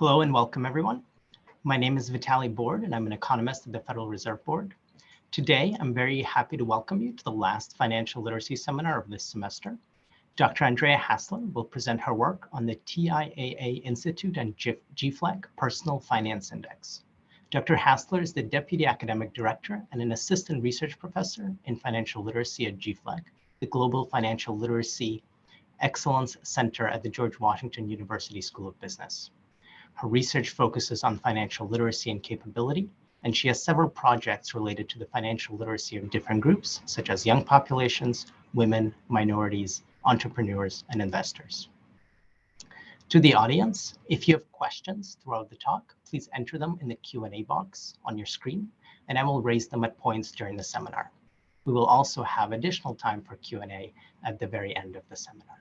Hello and welcome everyone. My name is Vitaly Bord and I'm an economist at the Federal Reserve Board. Today, I'm very happy to welcome you to the last financial literacy seminar of this semester. Dr. Andrea Hasler will present her work on the TIAA Institute and GFLEC Personal Finance Index. Dr. Hasler is the Deputy Academic Director and an Assistant Research Professor in Financial Literacy at GFLEC, the Global Financial Literacy Excellence Center at the George Washington University School of Business. Her research focuses on financial literacy and capability, and she has several projects related to the financial literacy of different groups, such as young populations, women, minorities, entrepreneurs, and investors. To the audience, if you have questions throughout the talk, please enter them in the Q&A box on your screen, and I will raise them at points during the seminar. We will also have additional time for Q&A at the very end of the seminar.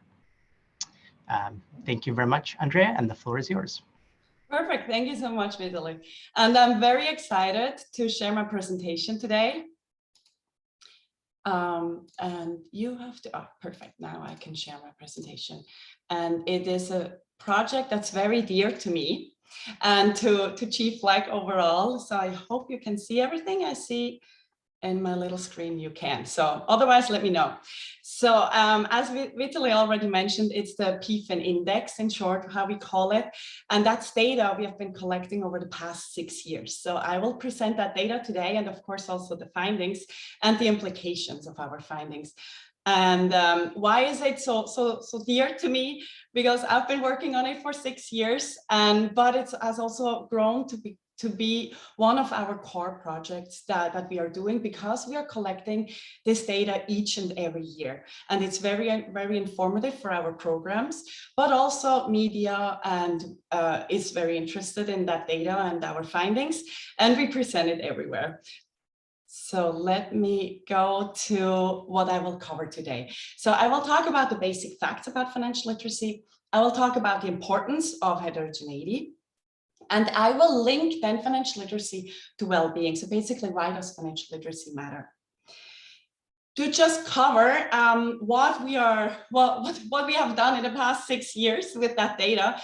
Thank you very much, Andrea, and the floor is yours. Perfect. Thank you so much, Vitaly. And I'm very excited to share my presentation today. And you have to, perfect. Now I can share my presentation. And it is a project that's very dear to me and to GFLEC overall. So I hope you can see everything I see in my little screen. You can. So otherwise, let me know. So as Vitaly already mentioned, it's the PFIN index, in short, how we call it. And that's data we have been collecting over the past 6 years. So I will present that data today, and of course, also the findings and the implications of our findings. And why is it so dear to me? Because I've been working on it for 6 years, but it has also grown to be one of our core projects that we are doing, because we are collecting this data each and every year. And it's very, very informative for our programs, but also media and is very interested in that data and our findings, and we present it everywhere. So let me go to what I will cover today. So I will talk about the basic facts about financial literacy. I will talk about the importance of heterogeneity. And I will link then financial literacy to well-being. So basically, why does financial literacy matter? To just cover what we have done in the past 6 years with that data,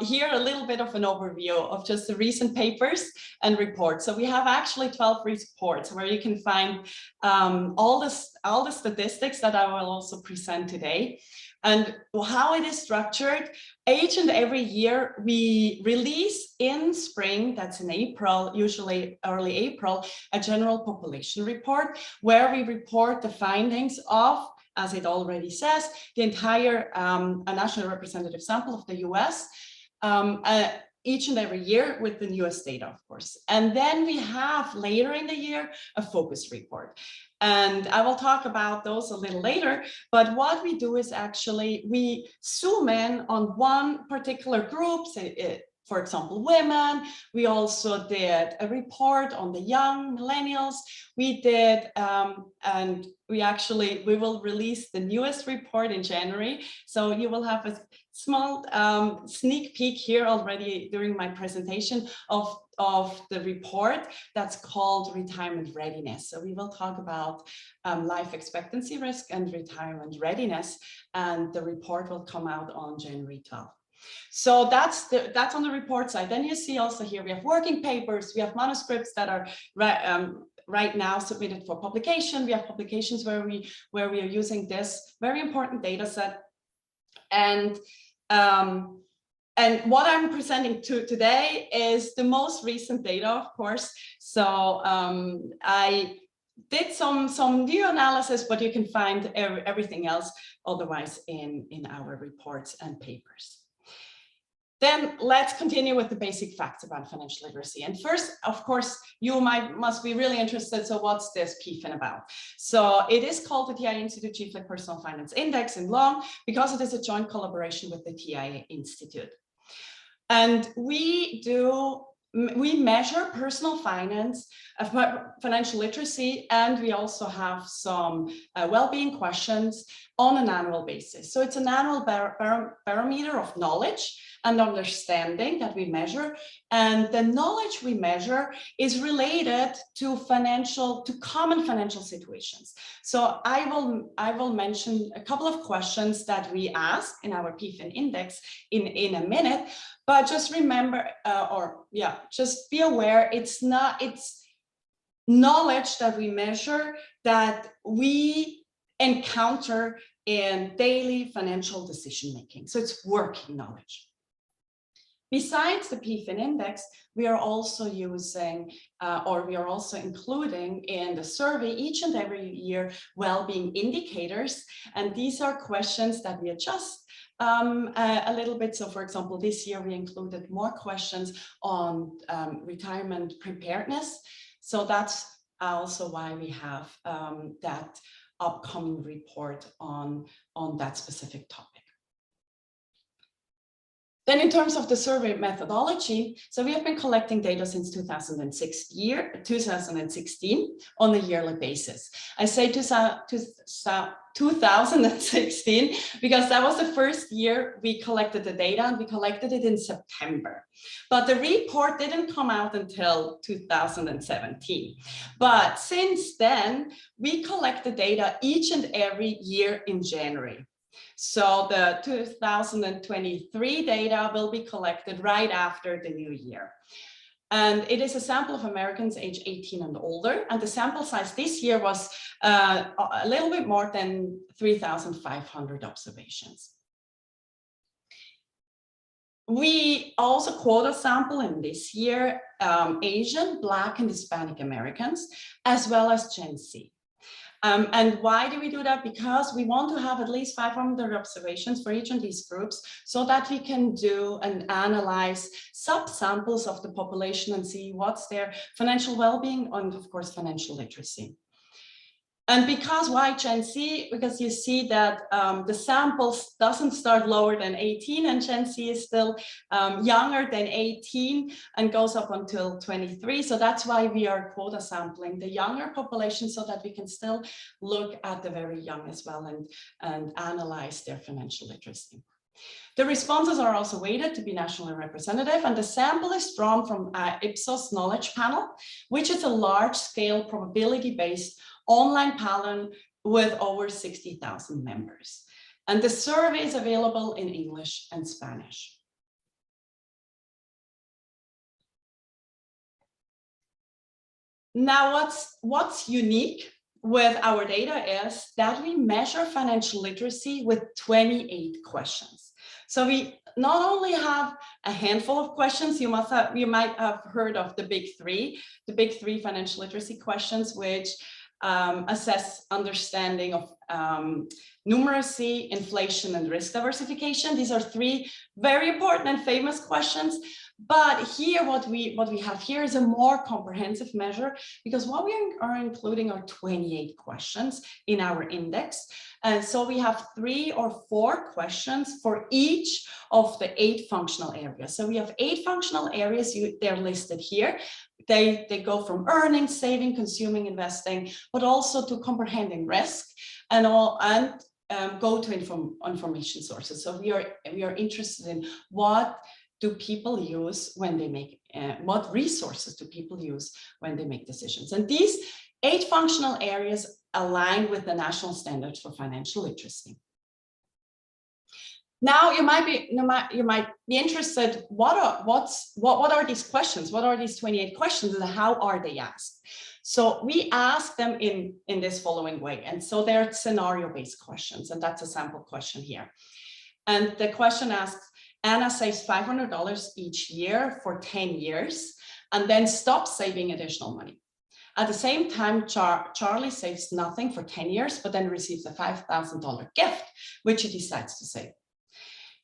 here a little bit of an overview of just the recent papers and reports. So we have actually 12 reports where you can find all the statistics that I will also present today. And how it is structured, each and every year we release in spring, that's in April, usually early April, a general population report where we report the findings of, as it already says, the entire national representative sample of the US, each and every year with the newest data, of course. And then we have later in the year a focus report. And I will talk about those a little later, but what we do is actually we zoom in on one particular group, say for example, women. We also did a report on the young millennials. We did, and we will release the newest report in January. So you will have a small sneak peek here already during my presentation of the report that's called retirement readiness. So we will talk about life expectancy risk and retirement readiness, and the report will come out on January 12th. So that's on the report side. Then you see also here we have working papers, we have manuscripts that are right now submitted for publication. We have publications where we are using this very important data set. And what I'm presenting today is the most recent data, of course. So I did some new analysis, but you can find everything else otherwise in our reports and papers. Then let's continue with the basic facts about financial literacy. And first, of course, you must be really interested. So what's this PFIN about? So it is called the TIAA Institute GFLEC Personal Finance Index in long, because it is a joint collaboration with the TIAA Institute. And we measure personal finance, financial literacy, and we also have some well-being questions on an annual basis. So it's an annual barometer of knowledge and understanding that we measure. And the knowledge we measure is related to common financial situations. So I will mention a couple of questions that we ask in our PFIN index in a minute, but just remember, just be aware, it's knowledge that we measure that we encounter in daily financial decision making. So it's working knowledge. Besides the PFIN index, we are also using, we are also including in the survey each and every year well-being indicators. And these are questions that we adjust a little bit. So for example, this year we included more questions on retirement preparedness. So that's also why we have that upcoming report on that specific topic. Then in terms of the survey methodology, so we have been collecting data since 2016 on a yearly basis. I say 2016 because that was the first year we collected the data, and we collected it in September. But the report didn't come out until 2017. But since then, we collect the data each and every year in January. So the 2023 data will be collected right after the new year. And it is a sample of Americans age 18 and older. And the sample size this year was a little bit more than 3,500 observations. We also quota sample in this year Asian, Black, and Hispanic Americans, as well as Gen Z. And why do we do that? Because we want to have at least 500 observations for each of these groups so that we can do and analyze subsamples of the population and see what's their financial well-being and of course financial literacy. And because why Gen Z? Because you see that the samples doesn't start lower than 18, and Gen Z is still younger than 18 and goes up until 23. So that's why we are quota sampling the younger population so that we can still look at the very young as well and analyze their financial literacy. The responses are also weighted to be nationally representative, and the sample is drawn from Ipsos Knowledge Panel, which is a large-scale probability-based online panel with over 60,000 members. And the survey is available in English and Spanish. Now, what's unique with our data is that we measure financial literacy with 28 questions. So we not only have a handful of questions, you might have heard of the big three financial literacy questions, which assess understanding of numeracy, inflation, and risk diversification. These are three very important and famous questions. But here, what we have here is a more comprehensive measure, because what we are including are 28 questions in our index. And so we have 3 or 4 questions for each of the 8 functional areas. So we have 8 functional areas, they're listed here. They go from earning, saving, consuming, investing, but also to comprehending risk and go to information sources. So we are interested in what do people use when they make, what resources do people use when they make decisions? And these 8 functional areas align with the national standards for financial literacy. Now you might be interested, what are these questions? What are these 28 questions and how are they asked? So we ask them in this following way. And so they're scenario-based questions, and that's a sample question here. And the question asks, Anna saves $500 each year for 10 years and then stops saving additional money. At the same time, Charlie saves nothing for 10 years, but then receives a $5,000 gift, which he decides to save.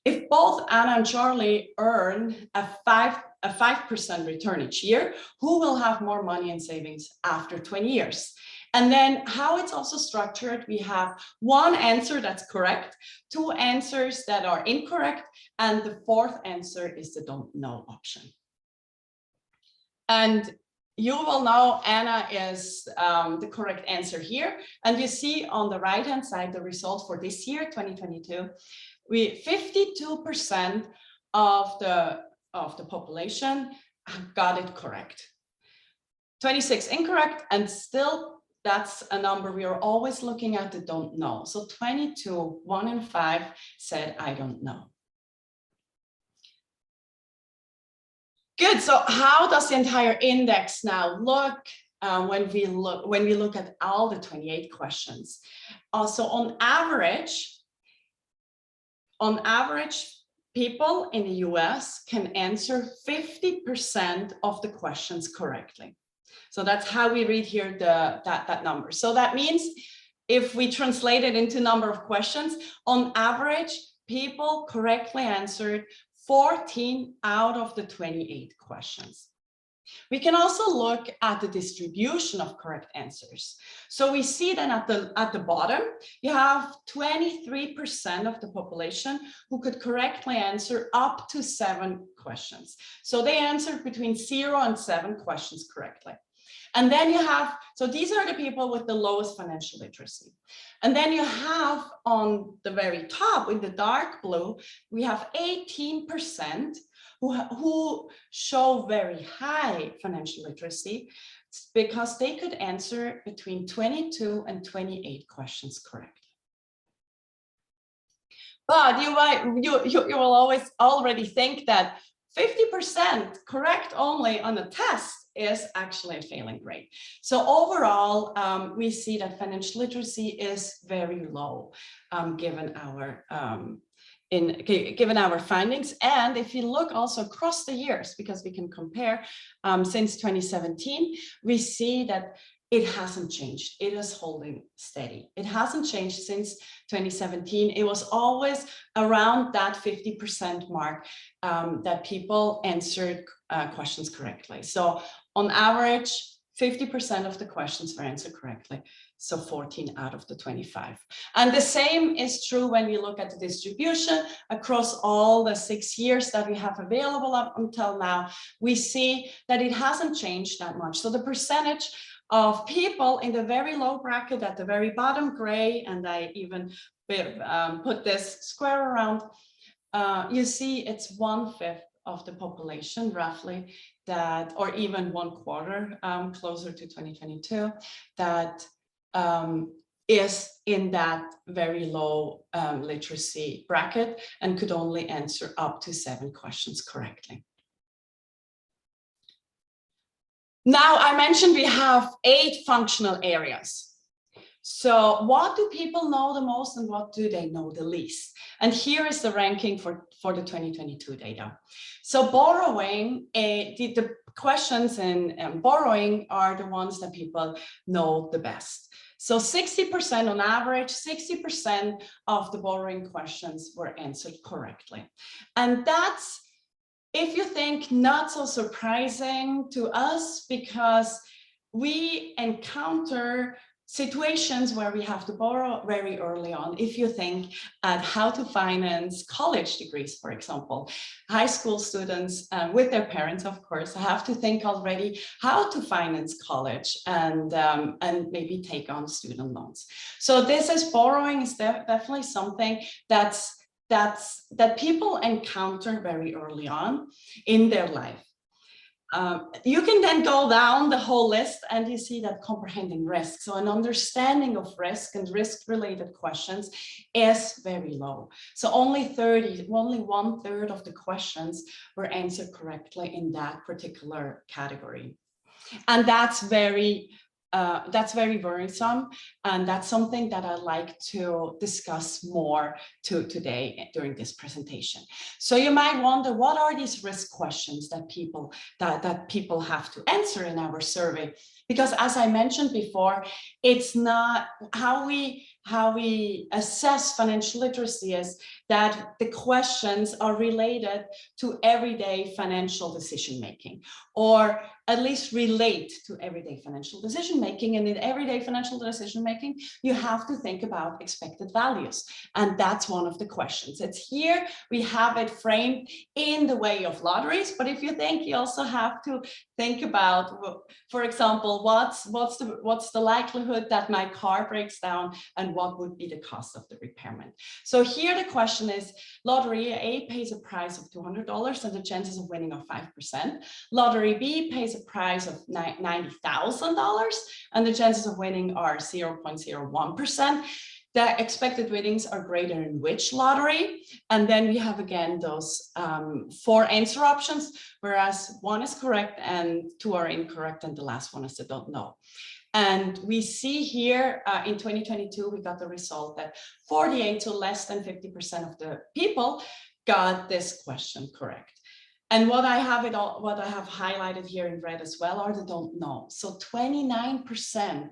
If both Anna and Charlie earn a 5% return each year, who will have more money in savings after 20 years? And then how it's also structured, we have 1 answer that's correct, 2 answers that are incorrect, and the 4th answer is the don't know option. And you will know Anna is the correct answer here. And you see on the right-hand side, the result for this year, 2022, 52% of the population got it correct. 26 incorrect, and still that's a number we are always looking at that don't know. So 22, 1 in 5 said, I don't know. Good. So how does the entire index now look when we look at all the 28 questions? Also, on average, people in the US can answer 50% of the questions correctly. So that's how we read here that number. So that means if we translate it into number of questions, on average, people correctly answered 14 out of the 28 questions. We can also look at the distribution of correct answers. So we see then at the bottom, you have 23% of the population who could correctly answer up to 7 questions. So they answered between 0 and 7 questions correctly. And then you have, so these are the people with the lowest financial literacy. And then you have on the very top in the dark blue, we have 18% who show very high financial literacy because they could answer between 22 and 28 questions correctly. But you will always already think that 50% correct only on a test is actually a failing grade. So overall, we see that financial literacy is very low, given our findings. And if you look also across the years, because we can compare since 2017, we see that it hasn't changed. It is holding steady. It hasn't changed since 2017. It was always around that 50% mark that people answered questions correctly. So on average, 50% of the questions were answered correctly. So 14 out of the 25. And the same is true when we look at the distribution across all the 6 years that we have available up until now. We see that it hasn't changed that much. So the percentage of people in the very low bracket at the very bottom gray, and I even put this square around, you see it's 1/5 of the population roughly that, or even 1/4 closer to 2022, that is in that very low literacy bracket and could only answer up to 7 questions correctly. Now, I mentioned we have 8 functional areas. So what do people know the most and what do they know the least? And here is the ranking for the 2022 data. So borrowing, the questions in borrowing are the ones that people know the best. So 60% on average, 60% of the borrowing questions were answered correctly. And that's, if you think, not so surprising to us, because we encounter situations where we have to borrow very early on. If you think at how to finance college degrees, for example, high school students with their parents, of course, have to think already how to finance college and maybe take on student loans. So this is borrowing is definitely something that people encounter very early on in their life. You can then go down the whole list and you see that comprehending risk. So an understanding of risk and risk-related questions is very low. So only 1/3 of the questions were answered correctly in that particular category. And that's very worrisome, and that's something that I'd like to discuss more today during this presentation. So you might wonder, what are these risk questions that people have to answer in our survey? Because as I mentioned before, it's not how we assess financial literacy is that the questions are related to everyday financial decision making, or at least relate to everyday financial decision making. And in everyday financial decision making, you have to think about expected values. And that's one of the questions. It's here, we have it framed in the way of lotteries. But if you think, you also have to think about, for example, what's the likelihood that my car breaks down, and what would be the cost of the repairment? So here the question is, lottery A pays a price of $200 and the chances of winning are 5%. Lottery B pays a price of $90,000 and the chances of winning are 0.01%. The expected winnings are greater in which lottery? And then we have again those 4 answer options, whereas 1 is correct and 2 are incorrect, and the last one is the don't know. And we see here in 2022, we got the result that 48 to less than 50% of the people got this question correct. And what I have highlighted here in red as well are the don't know. So 29%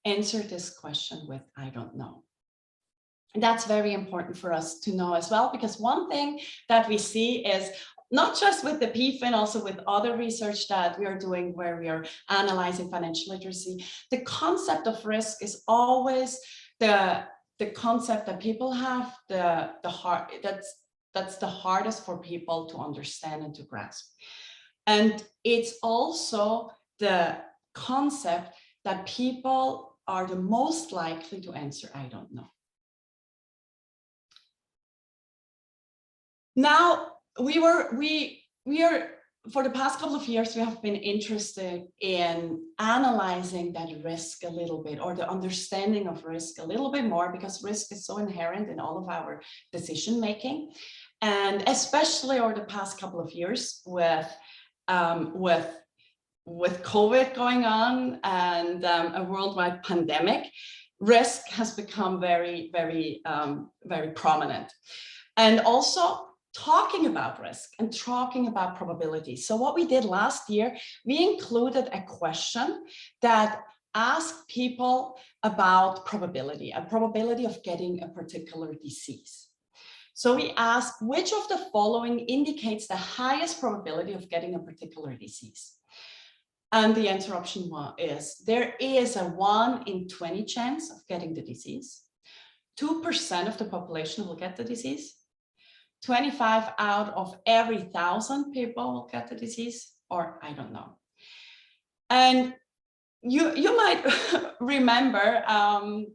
answered this question with I don't know. And that's very important for us to know as well, because one thing that we see is not just with the PFIN, also with other research that we are doing where we are analyzing financial literacy, the concept of risk is always the concept that people have, that's the hardest for people to understand and to grasp. And it's also the concept that people are the most likely to answer I don't know. Now, we are for the past couple of years, we have been interested in analyzing that risk a little bit, or the understanding of risk a little bit more, because risk is so inherent in all of our decision making. And especially over the past couple of years with COVID going on and a worldwide pandemic, risk has become very, very, very prominent. And also talking about risk and talking about probability. So what we did last year, we included a question that asked people about probability, a probability of getting a particular disease. So we asked, which of the following indicates the highest probability of getting a particular disease? And the answer option 1 is, there is a 1 in 20 chance of getting the disease. 2% of the population will get the disease. 25 out of every 1,000 people will get the disease, or I don't know. And you might remember,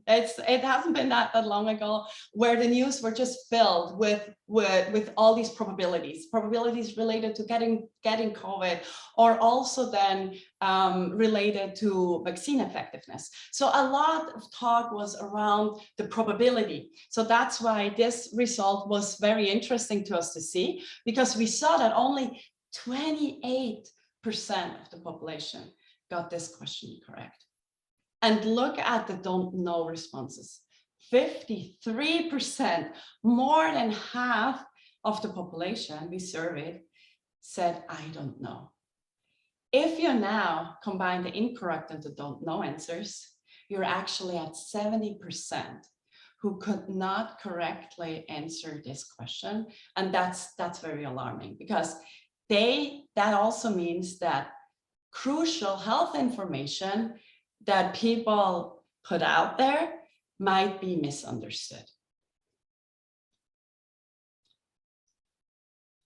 it hasn't been that long ago, where the news were just filled with all these probabilities related to getting COVID, or also then related to vaccine effectiveness. So a lot of talk was around the probability. So that's why this result was very interesting to us to see, because we saw that only 28% of the population got this question correct. And look at the don't know responses. 53%, more than half of the population we surveyed said, I don't know. If you now combine the incorrect and the don't know answers, you're actually at 70% who could not correctly answer this question. And that's very alarming, because that also means that crucial health information that people put out there might be misunderstood.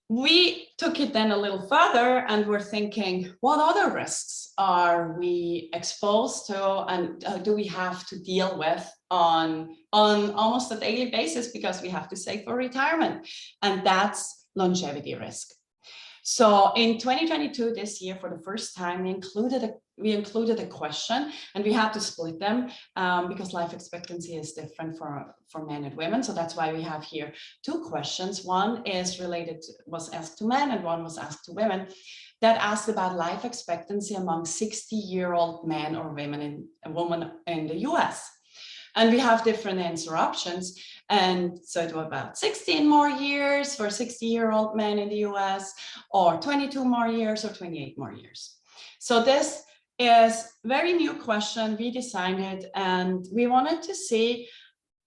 We took it then a little further and we're thinking, what other risks are we exposed to, and do we have to deal with on almost a daily basis, because we have to save for retirement? And that's longevity risk. So in 2022, this year, for the first time, we included a question, and we had to split them because life expectancy is different for men and women. So that's why we have here 2 questions. One is was asked to men, and one was asked to women, that asked about life expectancy among 60-year-old men or women in the US. And we have different answer options. And so it was about 16 more years for 60-year-old men in the US, or 22 more years, or 28 more years. So this is very new question. We designed it and we wanted to see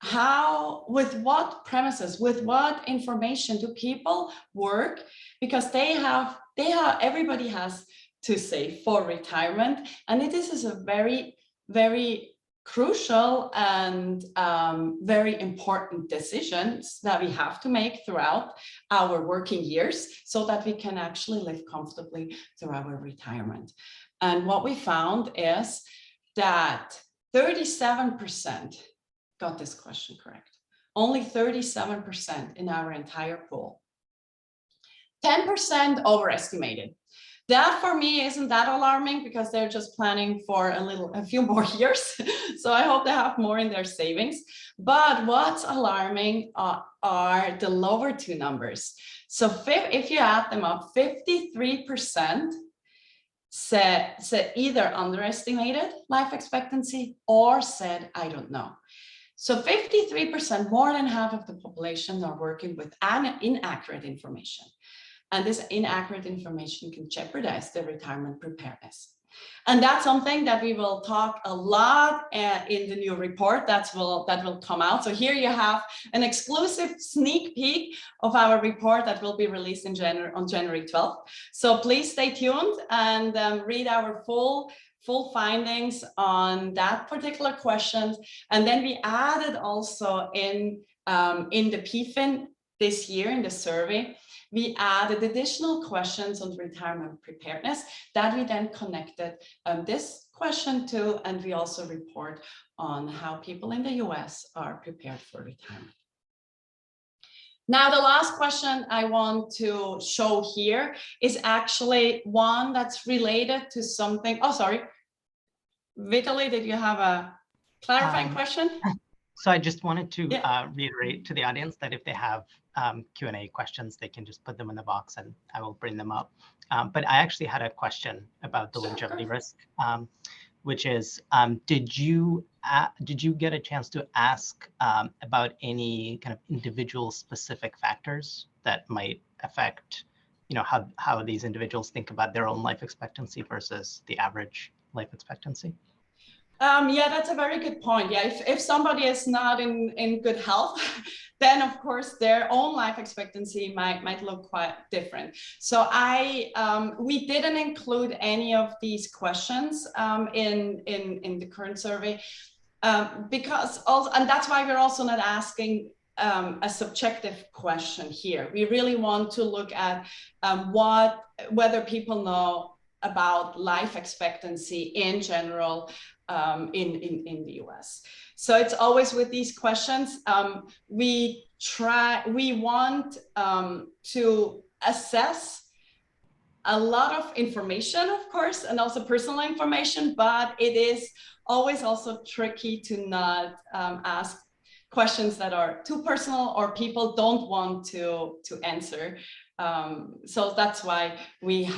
how, with what premises, with what information do people work, because everybody has to save for retirement, and this is a very, very crucial and very important decisions that we have to make throughout our working years so that we can actually live comfortably through our retirement. And what we found is that 37% got this question correct. Only 37% in our entire pool. 10% overestimated. That for me isn't that alarming because they're just planning for a few more years. So I hope they have more in their savings. But what's alarming are the lower two numbers. So if you add them up, 53% said either underestimated life expectancy or said, I don't know. So 53%, more than half of the population, are working with inaccurate information. And this inaccurate information can jeopardize their retirement preparedness. And that's something that we will talk a lot in the new report that will come out. So here you have an exclusive sneak peek of our report that will be released on January 12th. So please stay tuned and read our full findings on that particular question. And then we added also in the PFIN this year in the survey, we added additional questions on retirement preparedness that we then connected this question to, and we also report on how people in the US are prepared for retirement. Now, the last question I want to show here is actually one that's related to something. Oh, sorry. Vitaly, did you have a clarifying question? So I just wanted to reiterate to the audience that if they have Q&A questions, they can just put them in the box and I will bring them up. But I actually had a question about the longevity risk, which is, did you get a chance to ask about any kind of individual specific factors that might affect, how these individuals think about their own life expectancy versus the average life expectancy? Yeah, that's a very good point. Yeah, if somebody is not in good health, then of course their own life expectancy might look quite different. So we didn't include any of these questions in the current survey because also, and that's why we're also not asking a subjective question here. We really want to look at whether people know about life expectancy in general in the US. So it's always with these questions, we want to assess a lot of information, of course, and also personal information, but it is always also tricky to not ask questions that are too personal or people don't want to answer. So that's why we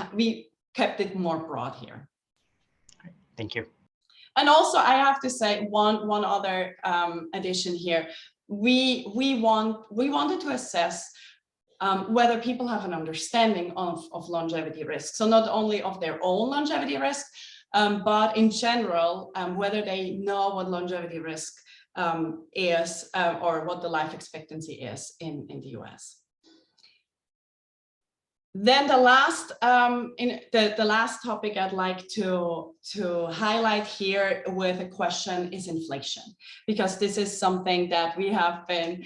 kept it more broad here. Thank you. And also, I have to say one other addition here. We wanted to assess whether people have an understanding of longevity risk. So not only of their own longevity risk, but in general, whether they know what longevity risk is or what the life expectancy is in the US. Then the last the last topic I'd like to highlight here with a question is inflation, because this is something that we have been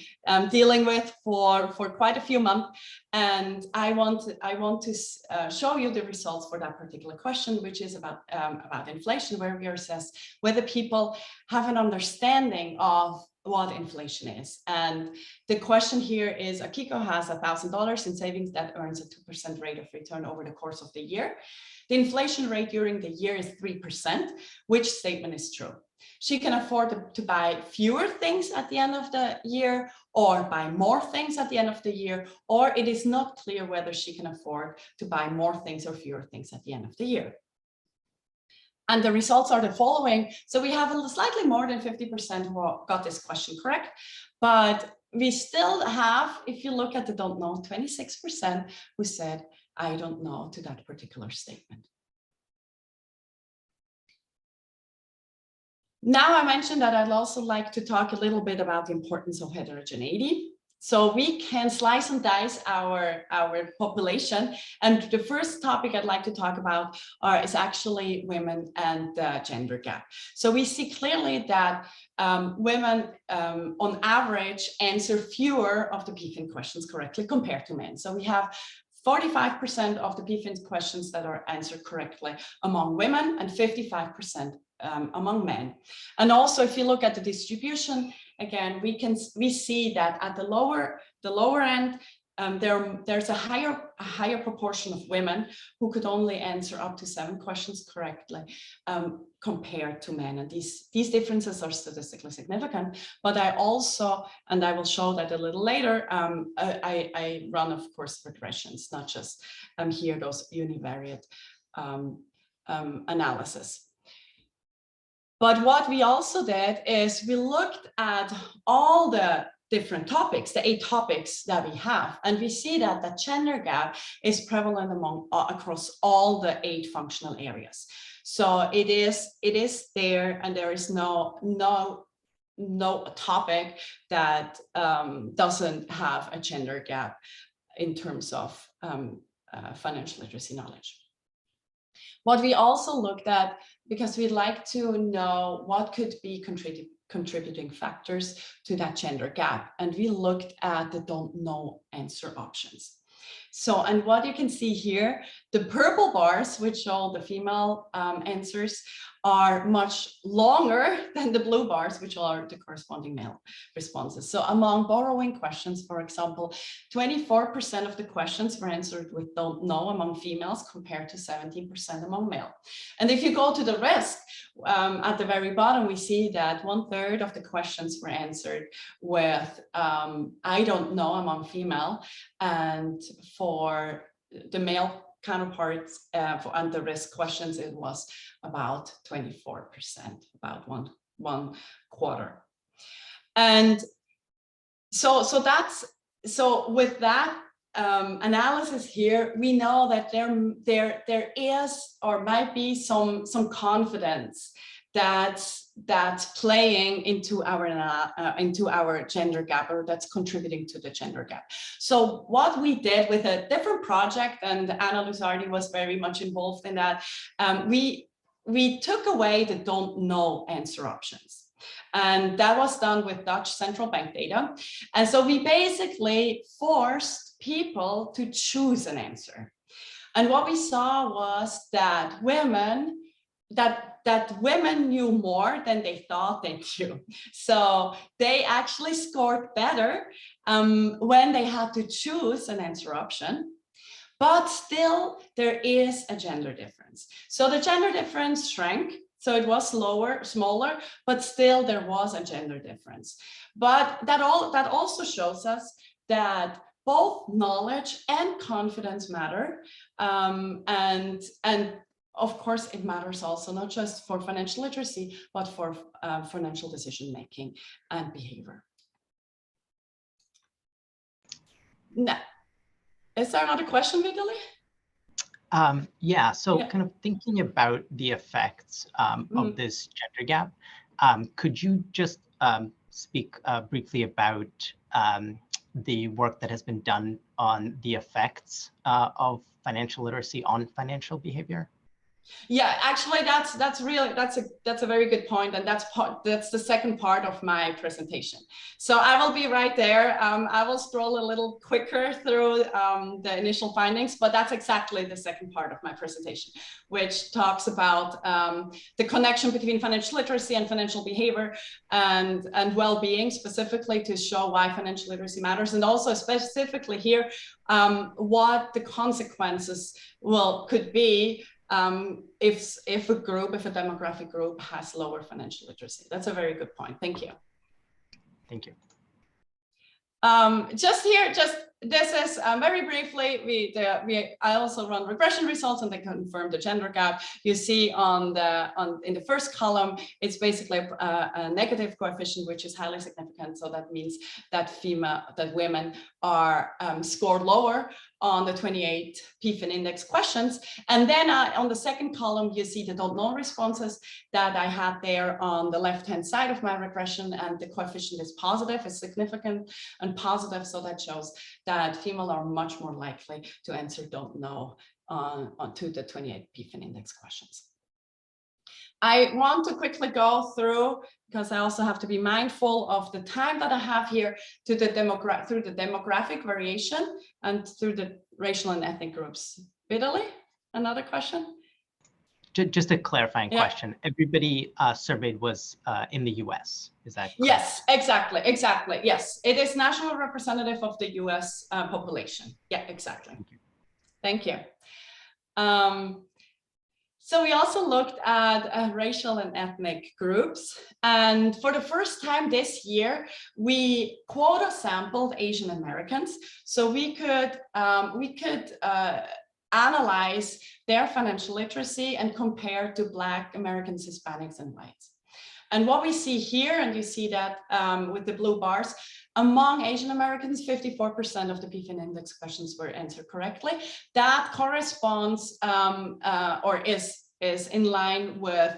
dealing with for quite a few months, and I want to show you the results for that particular question, which is about inflation, where we assess whether people have an understanding of what inflation is. And the question here is, Akiko has $1,000 in savings that earns a 2% rate of return over the course of the year. The inflation rate during the year is 3%. Which statement is true? She can afford to buy fewer things at the end of the year or buy more things at the end of the year, or it is not clear whether she can afford to buy more things or fewer things at the end of the year. And the results are the following. So we have slightly more than 50% who got this question correct, but we still have, if you look at the don't know, 26% who said, I don't know to that particular statement. Now I mentioned that I'd also like to talk a little bit about the importance of heterogeneity. So we can slice and dice our population. And the first topic I'd like to talk about is actually women and the gender gap. So we see clearly that women on average answer fewer of the PFIN questions correctly compared to men. So we have 45% of the PFIN questions that are answered correctly among women and 55% among men. And also, if you look at the distribution, again, we see that at the lower end, there's a higher proportion of women who could only answer up to 7 questions correctly compared to men. And these differences are statistically significant. But I also, and I will show that a little later, I run, of course, regressions, not just here those univariate analysis. But what we also did is we looked at all the different topics, the 8 topics that we have, and we see that the gender gap is prevalent across all the 8 functional areas. So it is there, and there is no topic that doesn't have a gender gap in terms of financial literacy knowledge. What we also looked at, because we'd like to know what could be contributing factors to that gender gap, and we looked at the don't know answer options. So, and what you can see here, the purple bars, which show the female answers, are much longer than the blue bars, which are the corresponding male responses. So among borrowing questions, for example, 24% of the questions were answered with don't know among females compared to 17% among male. And if you go to the risk, at the very bottom, we see that 1/3 of the questions were answered with I don't know among female, and for the male counterparts on the risk questions, it was about 24%, about one quarter. And so with that analysis here, we know that there is or might be some confidence that's playing into our gender gap, or that's contributing to the gender gap. So what we did with a different project, and Anna Luzardi was very much involved in that, we took away the don't know answer options. And that was done with Dutch central bank data. And so we basically forced people to choose an answer. And what we saw was that women knew more than they thought they knew. So they actually scored better when they had to choose an answer option. But still, there is a gender difference. So the gender difference shrank. So it was smaller, but still there was a gender difference. But that also shows us that both knowledge and confidence matter, and of course, it matters also not just for financial literacy, but for financial decision making and behavior. Now, is there another question, Vitaly? Yeah, so kind of thinking about the effects of this gender gap, could you just speak briefly about the work that has been done on the effects of financial literacy on financial behavior? Yeah, actually, that's a very good point, and that's the second part of my presentation. So I will be right there. I will scroll a little quicker through the initial findings, but that's exactly the second part of my presentation, which talks about the connection between financial literacy and financial behavior and well-being, specifically to show why financial literacy matters, and also specifically here what the consequences could be if a demographic group has lower financial literacy. That's a very good point. Thank you. Thank you. This is very briefly, I also run regression results and they confirm the gender gap. You see in the first column, it's basically a negative coefficient, which is highly significant. So that means that women are scored lower on the 28 PFIN index questions. And then on the second column, you see the don't know responses that I had there on the left-hand side of my regression, and the coefficient is positive, is significant and positive. So that shows that females are much more likely to answer don't know to the 28 PFIN index questions. I want to quickly go through, because I also have to be mindful of the time that I have here, to the through the demographic variation and through the racial and ethnic groups. Vitaly, another question? Just a clarifying question. Everybody surveyed was in the US, is that correct? Yes, exactly. Yes, it is national representative of the US population. Yeah, exactly. Thank you. So we also looked at racial and ethnic groups, and for the first time this year, we quota sampled Asian Americans, so we could analyze their financial literacy and compare to Black Americans, Hispanics, and whites. And what we see here, and you see that with the blue bars, among Asian Americans, 54% of the PFIN index questions were answered correctly. That corresponds or is in line with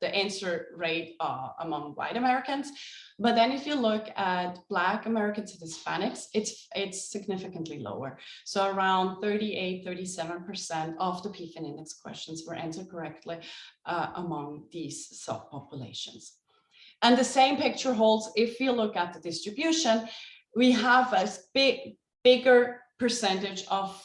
the answer rate among white Americans. But then if you look at Black Americans and Hispanics, it's significantly lower. So around 38–37% of the PFIN index questions were answered correctly among these subpopulations. And the same picture holds if you look at the distribution. We have a bigger percentage of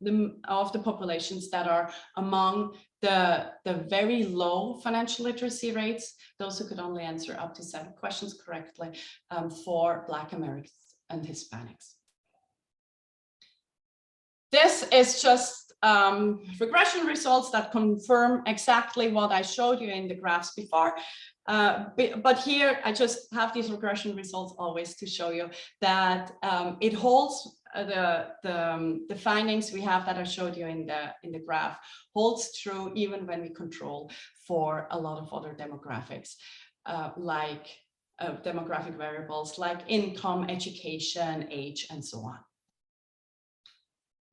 the populations that are among the very low financial literacy rates, those who could only answer up to 7 questions correctly, for Black Americans and Hispanics. This is just regression results that confirm exactly what I showed you in the graphs before. But here I just have these regression results always to show you that it holds the findings we have that I showed you in the graph holds true even when we control for a lot of other demographics, like demographic variables like income, education, age, and so on.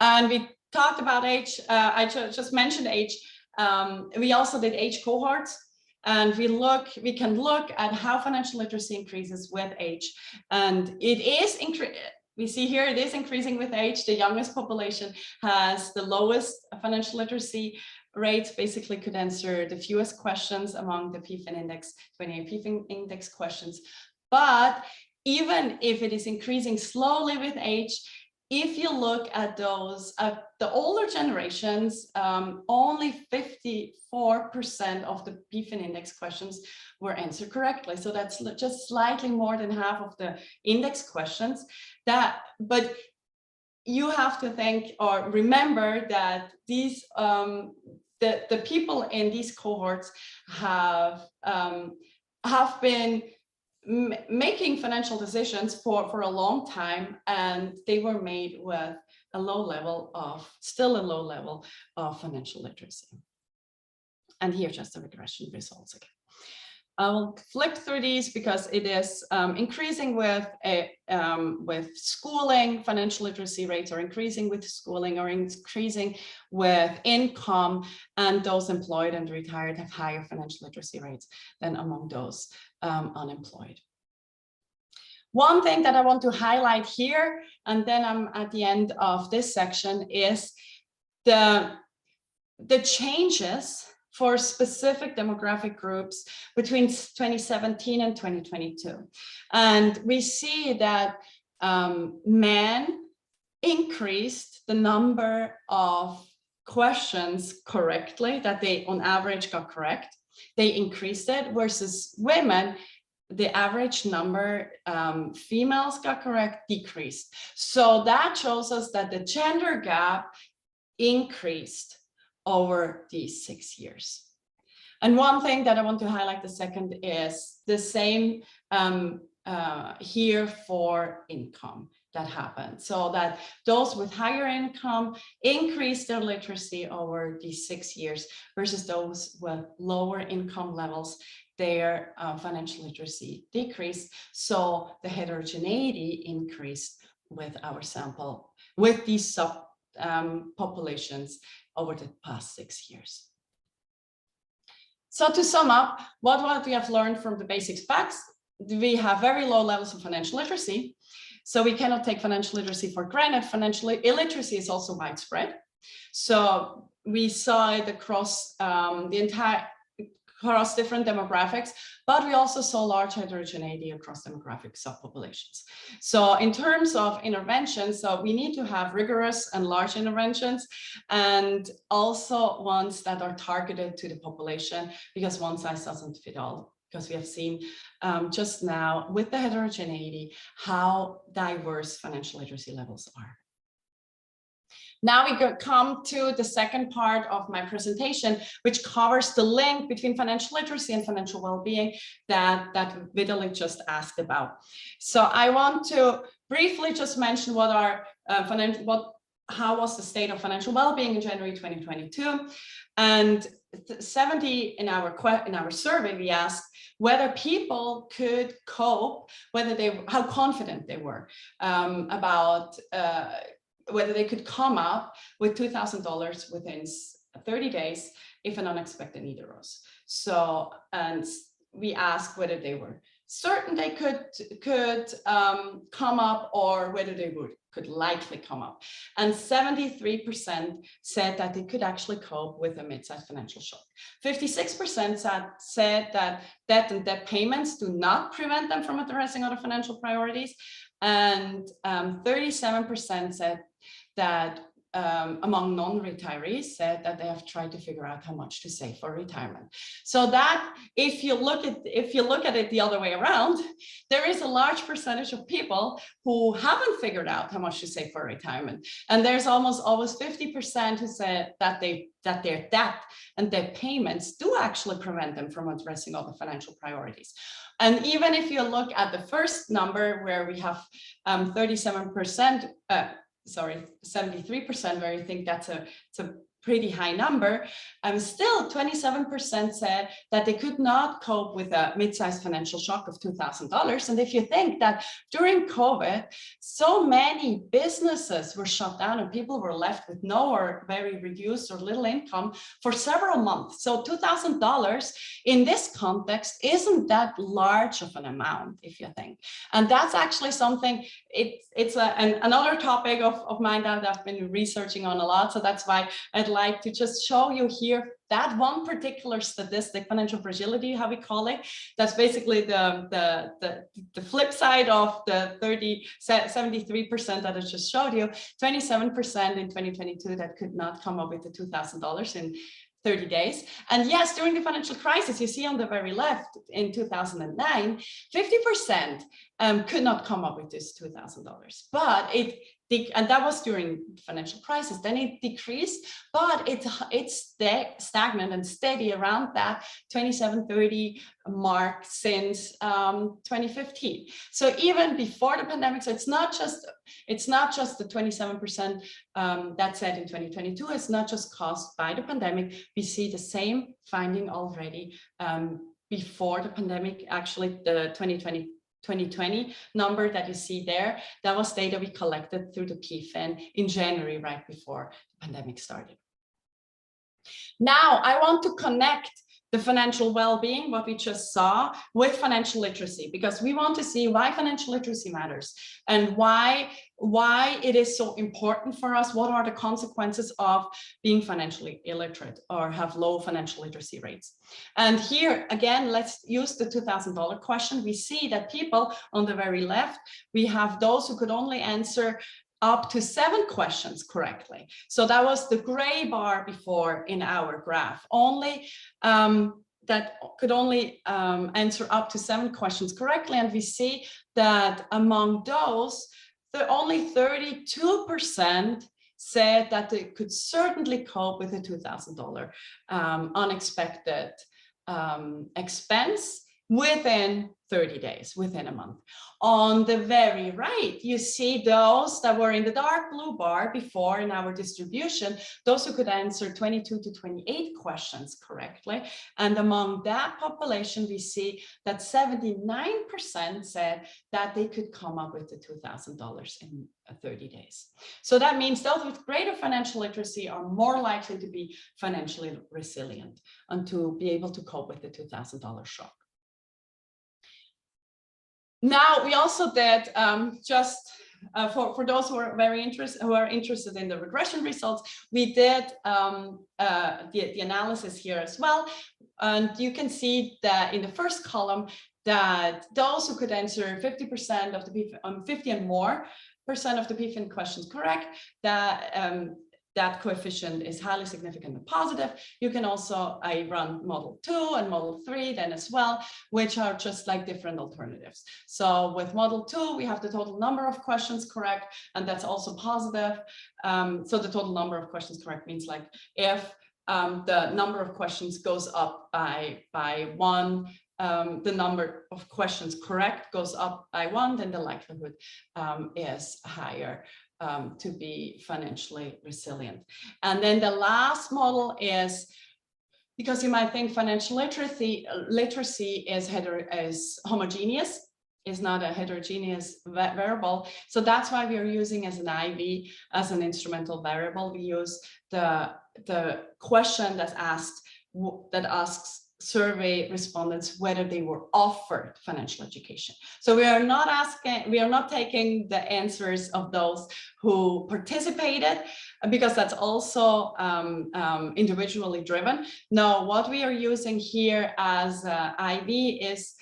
And we talked about age. I just mentioned age. We also did age cohorts. And we can look at how financial literacy increases with age. And it is we see here it is increasing with age. The youngest population has the lowest financial literacy rates, basically could answer the fewest questions among the PFIN index, 28 PFIN index questions. But even if it is increasing slowly with age, if you look at those, the older generations, only 54% of the PFIN index questions were answered correctly. So that's just slightly more than half of the index questions. But you have to think or remember that these the people in these cohorts have been making financial decisions for a long time, and they were made with still a low level of financial literacy. And here just the regression results again. I will flick through these because it is increasing with schooling. Financial literacy rates are increasing with schooling or increasing with income, and those employed and retired have higher financial literacy rates than among those unemployed. One thing that I want to highlight here, and then I'm at the end of this section, is the changes for specific demographic groups between 2017 and 2022. And we see that men increased the number of questions correctly, that they on average got correct. They increased it, versus women, the average number females got correct decreased. So that shows us that the gender gap increased over these 6 years. And one thing that I want to highlight the second is the same here for income that happened. So that those with higher income increased their literacy over these 6 years, versus those with lower income levels, their financial literacy decreased. So the heterogeneity increased with our sample, with these sub populations over the past 6 years. So to sum up, what we have learned from the basic facts, we have very low levels of financial literacy. So we cannot take financial literacy for granted. Financial illiteracy is also widespread. So we saw it across across different demographics, but we also saw large heterogeneity across demographic subpopulations. So in terms of interventions, so we need to have rigorous and large interventions, and also ones that are targeted to the population, because one size doesn't fit all. Because we have seen just now with the heterogeneity, how diverse financial literacy levels are. Now we come to the second part of my presentation, which covers the link between financial literacy and financial well-being that Vitalik just asked about. So I want to briefly just mention what our how was the state of financial well-being in January 2022. And 70 in our survey, we asked whether people could cope, how confident they were about whether they could come up with $2,000 within 30 days if an unexpected need arose. So, and we asked whether they were certain they could come up, or whether they could likely come up. And 73% said that they could actually cope with a mid-sized financial shock. 56% said that debt and debt payments do not prevent them from addressing other financial priorities. And 37% said that among non-retirees said that they have tried to figure out how much to save for retirement. So that if you look at it the other way around, there is a large percentage of people who haven't figured out how much to save for retirement. And there's almost always 50% who said that their debt and their payments do actually prevent them from addressing all the financial priorities. And even if you look at the first number, where we have 73%, where you think it's a pretty high number, still 27% said that they could not cope with a mid-sized financial shock of $2,000. And if you think that during COVID, so many businesses were shut down and people were left with no or very reduced or little income for several months. So $2,000 in this context isn't that large of an amount, if you think. And that's actually something, it's another topic of mine that I've been researching on a lot. So that's why I'd like to just show you here that one particular statistic, financial fragility, how we call it. That's basically the flip side of the 73% that I just showed you. 27% in 2022 that could not come up with the $2,000 in 30 days. And yes, during the financial crisis, you see on the very left in 2009, 50% could not come up with this $2,000, but and that was during the financial crisis. Then it decreased, but it's stagnant and steady around that 27-30 mark since 2015. So even before the pandemic, so it's not just the 27% that said in 2022. It's not just caused by the pandemic. We see the same finding already before the pandemic. Actually, the 2020 number that you see there, that was data we collected through the PFIN in January, right before the pandemic started. Now, I want to connect the financial well-being, what we just saw, with financial literacy, because we want to see why financial literacy matters and why it is so important for us. What are the consequences of being financially illiterate or have low financial literacy rates? And here, again, let's use the $2,000 question. We see that people on the very left, we have those who could only answer up to 7 questions correctly. So that was the gray bar before in our graph. Only that could only answer up to 7 questions correctly. And we see that among those, only 32% said that they could certainly cope with a $2,000 unexpected expense, within 30 days, within a month. On the very right, you see those that were in the dark blue bar before in our distribution, those who could answer 22 to 28 questions correctly. And among that population, we see that 79% said that they could come up with the $2,000 in 30 days. So that means those with greater financial literacy are more likely to be financially resilient and to be able to cope with the $2,000 shock. Now, we also did for those who are interested in the regression results, we did the analysis here as well. And you can see that in the first column that those who could answer 50% of the 50 and more % of the PFIN questions correct, that coefficient is highly significant and positive. You can also, I run model 2 and model 3 then as well, which are just like different alternatives. So with model 2, we have the total number of questions correct, and that's also positive. So the total number of questions correct means like if the number of questions goes up by 1, the number of questions correct goes up by 1, then the likelihood is higher to be financially resilient. And then the last model is, because you might think financial literacy is homogeneous, is not a heterogeneous variable. So that's why we are using as an IV, as an instrumental variable. We use the question that's asked, that asks survey respondents whether they were offered financial education. So we are not taking the answers of those who participated, because that's also individually driven. No, what we are using here as IV is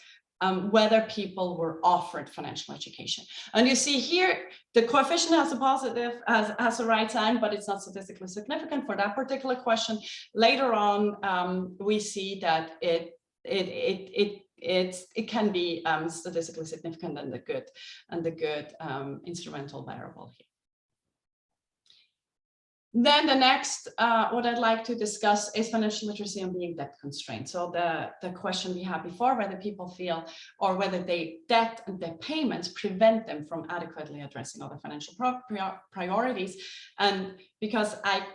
whether people were offered financial education. And you see here, the coefficient has a positive, has a right sign, but it's not statistically significant for that particular question. Later on, we see that it can be statistically significant and the good instrumental variable here. Then the next, what I'd like to discuss is financial literacy and being debt constrained. So the question we had before, whether people feel or whether debt and debt payments prevent them from adequately addressing other financial priorities. And because I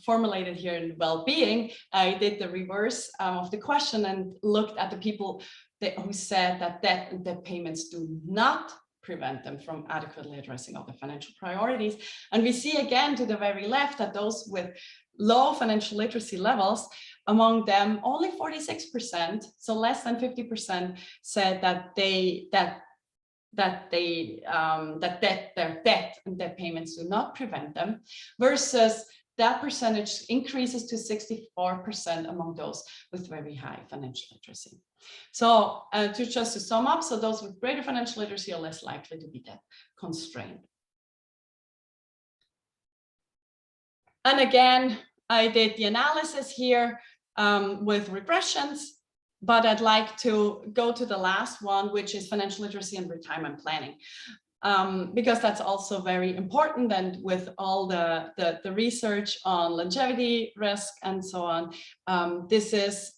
formulated here in well-being, I did the reverse of the question and looked at the people who said that debt and debt payments do not prevent them from adequately addressing all the financial priorities. And we see again to the very left that those with low financial literacy levels, among them only 46%, so less than 50%, said that their debt and debt payments do not prevent them, versus that percentage increases to 64% among those with very high financial literacy. So just to sum up, so those with greater financial literacy are less likely to be debt constrained. And again, I did the analysis here with regressions, but I'd like to go to the last one, which is financial literacy and retirement planning. Because that's also very important, and with all the research on longevity risk and so on, this is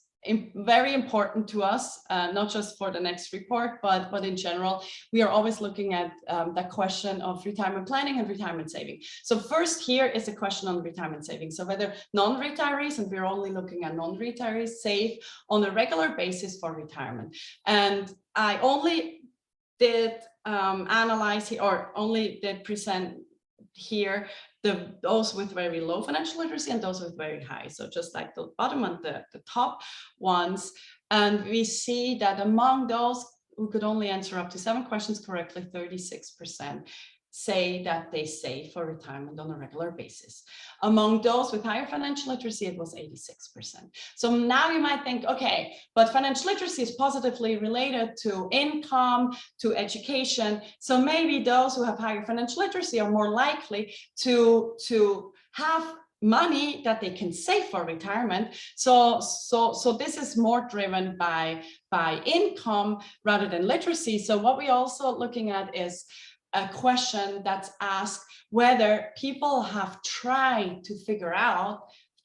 very important to us, not just for the next report, but in general. We are always looking at the question of retirement planning and retirement saving. So first here is a question on retirement saving. So whether non-retirees, and we're only looking at non-retirees, save on a regular basis for retirement. And I only did analyze here, or only did present here, those with very low financial literacy and those with very high. So just like the bottom and the top ones. And we see that among those who could only answer up to 7 questions correctly, 36% say that they save for retirement on a regular basis. Among those with higher financial literacy, it was 86%. So now you might think, okay, but financial literacy is positively related to income, to education. So maybe those who have higher financial literacy are more likely to have money that they can save for retirement. So this is more driven by income rather than literacy. So what we're also looking at is a question that's asked whether people have tried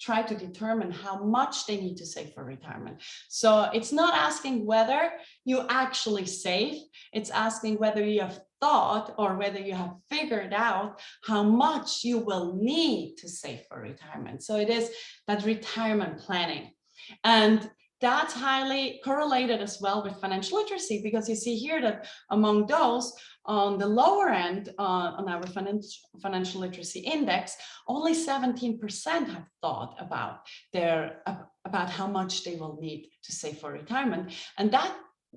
try to determine how much they need to save for retirement. So it's not asking whether you actually save, it's asking whether you have thought or whether you have figured out how much you will need to save for retirement. So it is that retirement planning. And that's highly correlated as well with financial literacy, because you see here that among those on the lower end on our financial literacy index, only 17% have thought about how much they will need to save for retirement. And that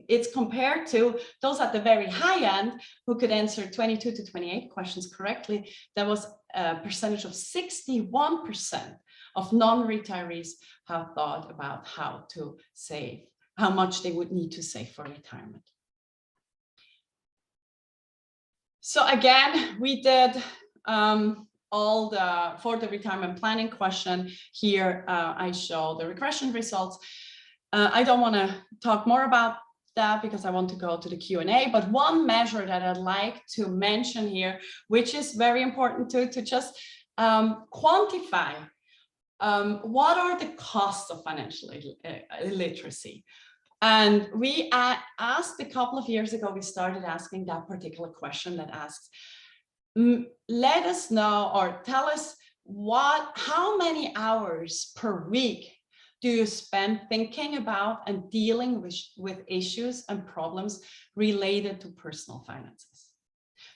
it's compared to those at the very high end who could answer 22 to 28 questions correctly. There was a percentage of 61% of non-retirees have thought about how to save, how much they would need to save for retirement. So again, we did for the retirement planning question here, I show the regression results. I don't want to talk more about that because I want to go to the Q&A, but one measure that I'd like to mention here, which is very important to just quantify what are the costs of financial illiteracy. And we asked a couple of years ago, we started asking that particular question that asks, let us know or tell us how many hours per week do you spend thinking about and dealing with issues and problems related to personal finances?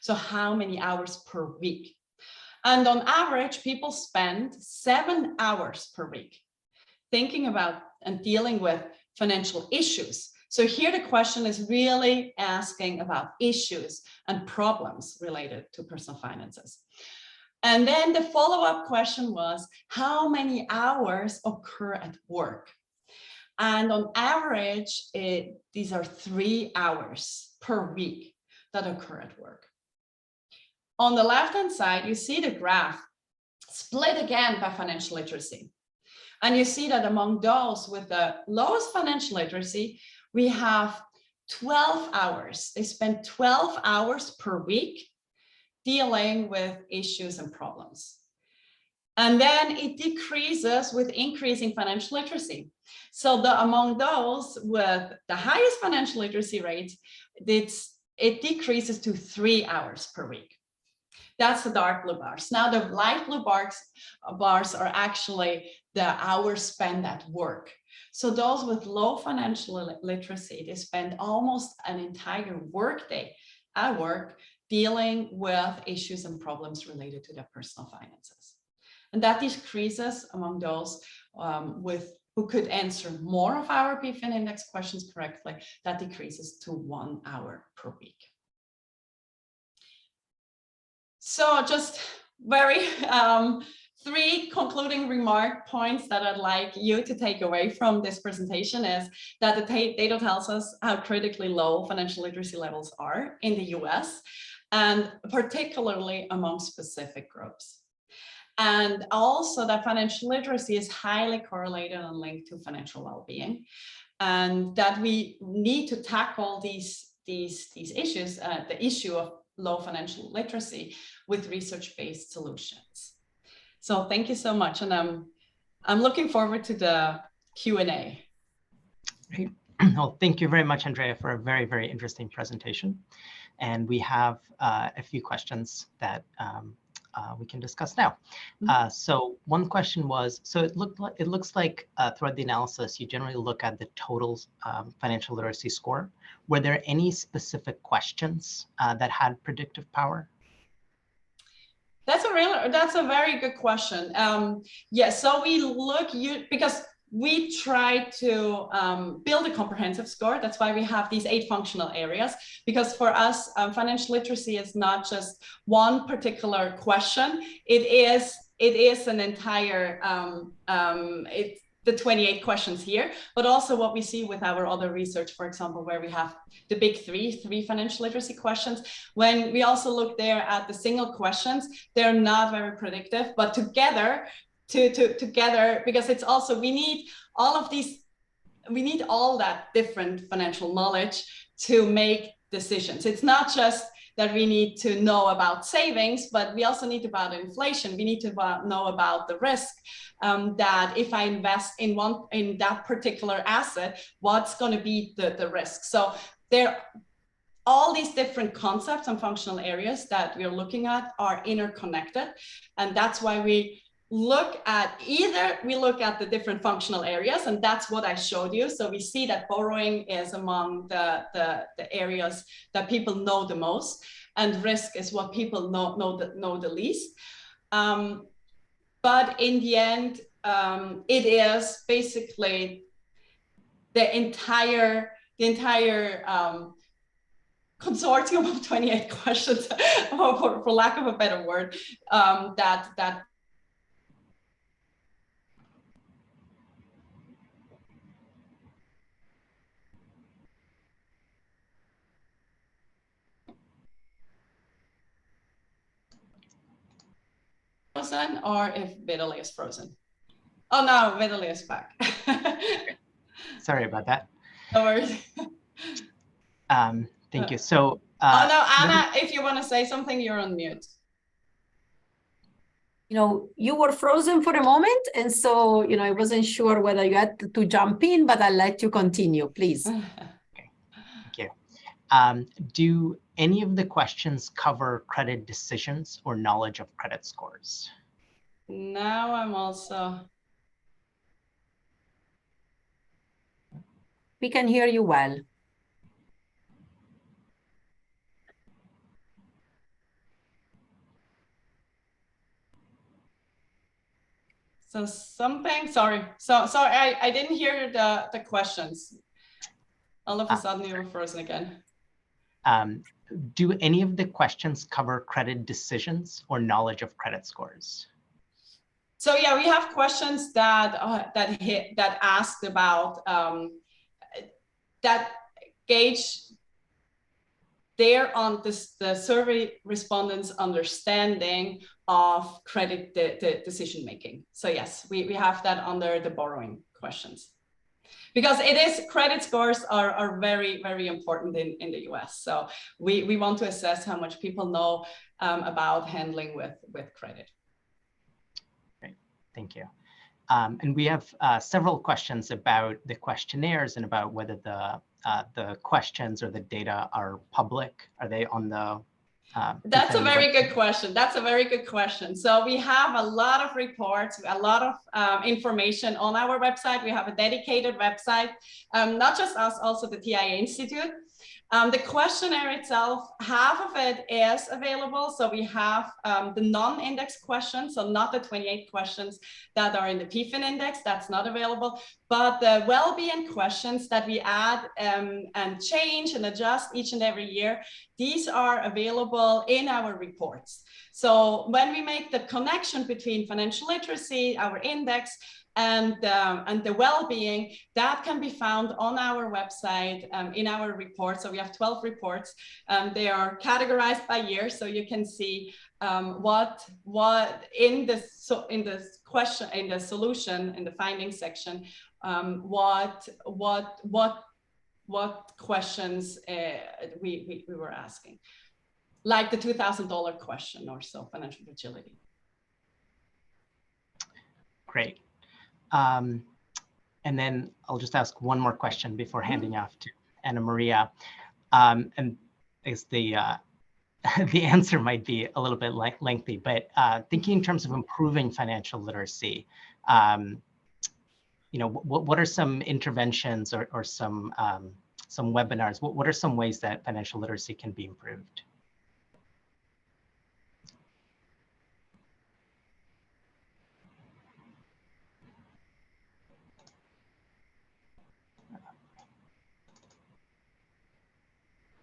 So how many hours per week? And on average, people spend 7 hours per week thinking about and dealing with financial issues. So here the question is really asking about issues and problems related to personal finances. And then the follow-up question was, how many hours occur at work? And on average, these are 3 hours per week that occur at work. On the left-hand side, you see the graph split again by financial literacy. And you see that among those with the lowest financial literacy, we have 12 hours. They spend 12 hours per week dealing with issues and problems. And then it decreases with increasing financial literacy. So among those with the highest financial literacy rates, it decreases to 3 hours per week. That's the dark blue bars. Now the light blue bars are actually the hours spent at work. So those with low financial literacy, they spend almost an entire workday at work dealing with issues and problems related to their personal finances. And that decreases among those who could answer more of our PFIN index questions correctly. That decreases to 1 hour per week. So just very 3 concluding remark points that I'd like you to take away from this presentation is that the data tells us how critically low financial literacy levels are in the US, and particularly among specific groups. And also that financial literacy is highly correlated and linked to financial well-being, and that we need to tackle these issues, the issue of low financial literacy, with research-based solutions. So thank you so much, and I'm looking forward to the Q&A. Great. Well, thank you very much, Andrea, for a very, very interesting presentation. And we have a few questions that we can discuss now. So one question was, so it looks like throughout the analysis, you generally look at the total financial literacy score. Were there any specific questions that had predictive power? That's a very good question. Yes, so we look, because we try to build a comprehensive score. That's why we have these 8 functional areas, because for us, financial literacy is not just one particular question. It is an entire, the 28 questions here, but also what we see with our other research, for example, where we have the big three financial literacy questions. When we also look there at the single questions, they're not very predictive, but together, because it's also, we need all that different financial knowledge to make decisions. It's not just that we need to know about savings, but we also need to know about inflation. We need to know about the risk that if I invest in that particular asset, what's going to be the risk. So there, all these different concepts and functional areas that we're looking at are interconnected, and that's why we look at the different functional areas, and that's what I showed you. So we see that borrowing is among the areas that people know the most, and risk is what people know the least. But in the end, it is basically the entire consortium of 28 questions, for lack of a better word, that frozen, or if Vitaly is frozen. Oh no, Vitaly is back. Sorry about that. No worries. Thank you. So, oh no, Anna, if you want to say something, you're on mute. You were frozen for a moment, and so, I wasn't sure whether you had to jump in, but I'll let you continue, please. Okay, thank you. Do any of the questions cover credit decisions or knowledge of credit scores? Now I'm also... We can hear you well. So something, sorry. So I didn't hear the questions. All of a sudden you were frozen again. Do any of the questions cover credit decisions or knowledge of credit scores? So yeah, we have questions that asked about that gauge on the survey respondents' understanding of credit decision making. So yes, we have that under the borrowing questions, because credit scores are very, very important in the US. So we want to assess how much people know about handling with credit. Great, thank you. And we have several questions about the questionnaires and about whether the questions or the data are public. Are they on the That's a very good question. That's a very good question. So we have a lot of reports, a lot of information on our website. We have a dedicated website, not just us, also the TIA Institute. The questionnaire itself, half of it is available. So we have the non-index questions, so not the 28 questions that are in the PFIN index, that's not available, but the well-being questions that we add and change and adjust each and every year, these are available in our reports. So when we make the connection between financial literacy, our index, and the well-being, that can be found on our website in our report. So we have 12 reports. They are categorized by year, so you can see what in the solution, in the findings section, what questions we were asking, like the $2,000 question or so, financial fragility. Great. And then I'll just ask one more question before handing off to Anna Maria. And I guess the answer might be a little bit lengthy, but thinking in terms of improving financial literacy, what are some interventions or some webinars? What are some ways that financial literacy can be improved?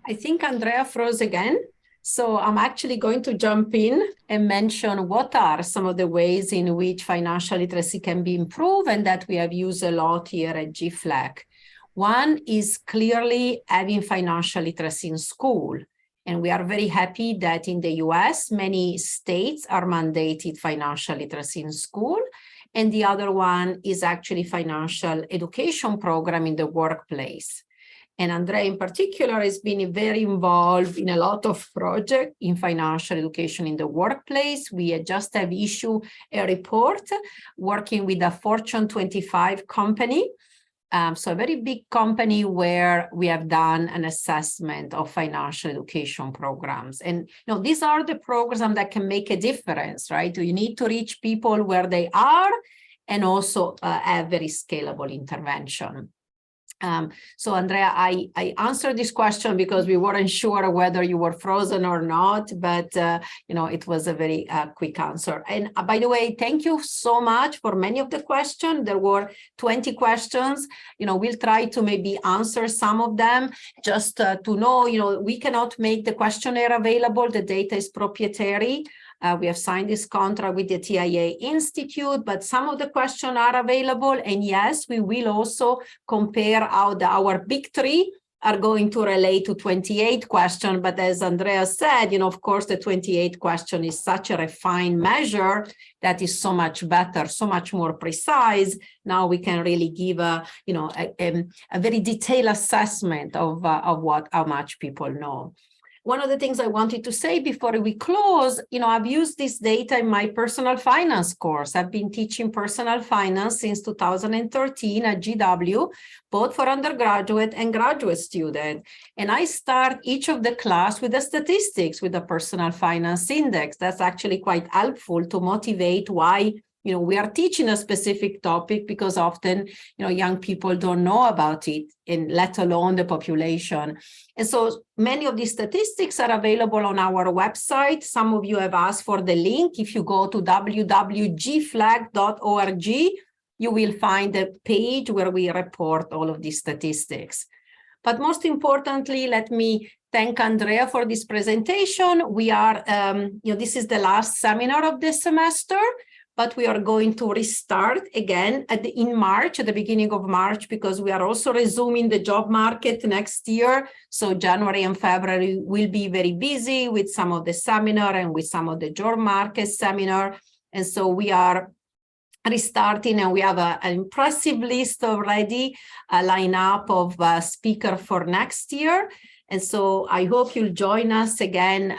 I think Andrea froze again. So I'm actually going to jump in and mention what are some of the ways in which financial literacy can be improved and that we have used a lot here at GFLEC. One is clearly having financial literacy in school. And we are very happy that in the US, many states are mandated financial literacy in school. And the other one is actually financial education program in the workplace. And Andrea in particular has been very involved in a lot of projects in financial education in the workplace. We just have issued a report working with a Fortune 25 company. So a very big company where we have done an assessment of financial education programs. And these are the programs that can make a difference, right? You need to reach people where they are and also have very scalable intervention. So Andrea, I answered this question because we weren't sure whether you were frozen or not, but it was a very quick answer. And by the way, thank you so much for many of the questions. There were 20 questions. We'll try to maybe answer some of them. Just to know, we cannot make the questionnaire available. The data is proprietary. We have signed this contract with the TIA Institute, but some of the questions are available. And yes, we will also compare how our big three are going to relate to 28 questions. But as Andrea said, of course, the 28 question is such a refined measure that is so much better, so much more precise. Now we can really give a very detailed assessment of how much people know. One of the things I wanted to say before we close, I've used this data in my personal finance course. I've been teaching personal finance since 2013 at GW, both for undergraduate and graduate student. And I start each of the class with the statistics, with the personal finance index. That's actually quite helpful to motivate why we are teaching a specific topic, because often, young people don't know about it, and let alone the population. And so many of these statistics are available on our website. Some of you have asked for the link. If you go to www.gfleg.org, you will find a page where we report all of these statistics. But most importantly, let me thank Andrea for this presentation. We are, this is the last seminar of this semester, but we are going to restart again in March, at the beginning of March, because we are also resuming the job market next year. So January and February will be very busy with some of the seminar and with some of the job market seminar. And so we are restarting, and we have an impressive list already, a lineup of speakers for next year. And so I hope you'll join us again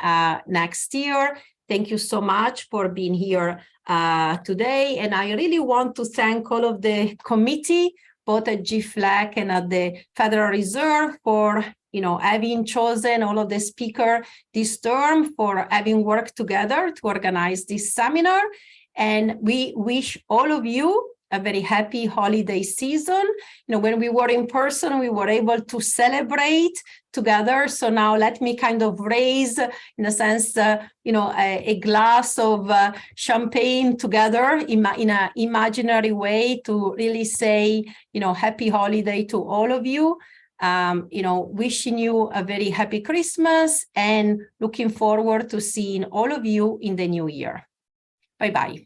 next year. Thank you so much for being here today. And I really want to thank all of the committee, both at GFLEC and at the Federal Reserve, for having chosen all of the speakers this term, for having worked together to organize this seminar. And we wish all of you a very happy holiday season. When we were in person, we were able to celebrate together. So now let me kind of raise, in a sense, a glass of champagne together in an imaginary way to really say, happy holiday to all of you. Wishing you a very happy Christmas and looking forward to seeing all of you in the new year. Bye-bye.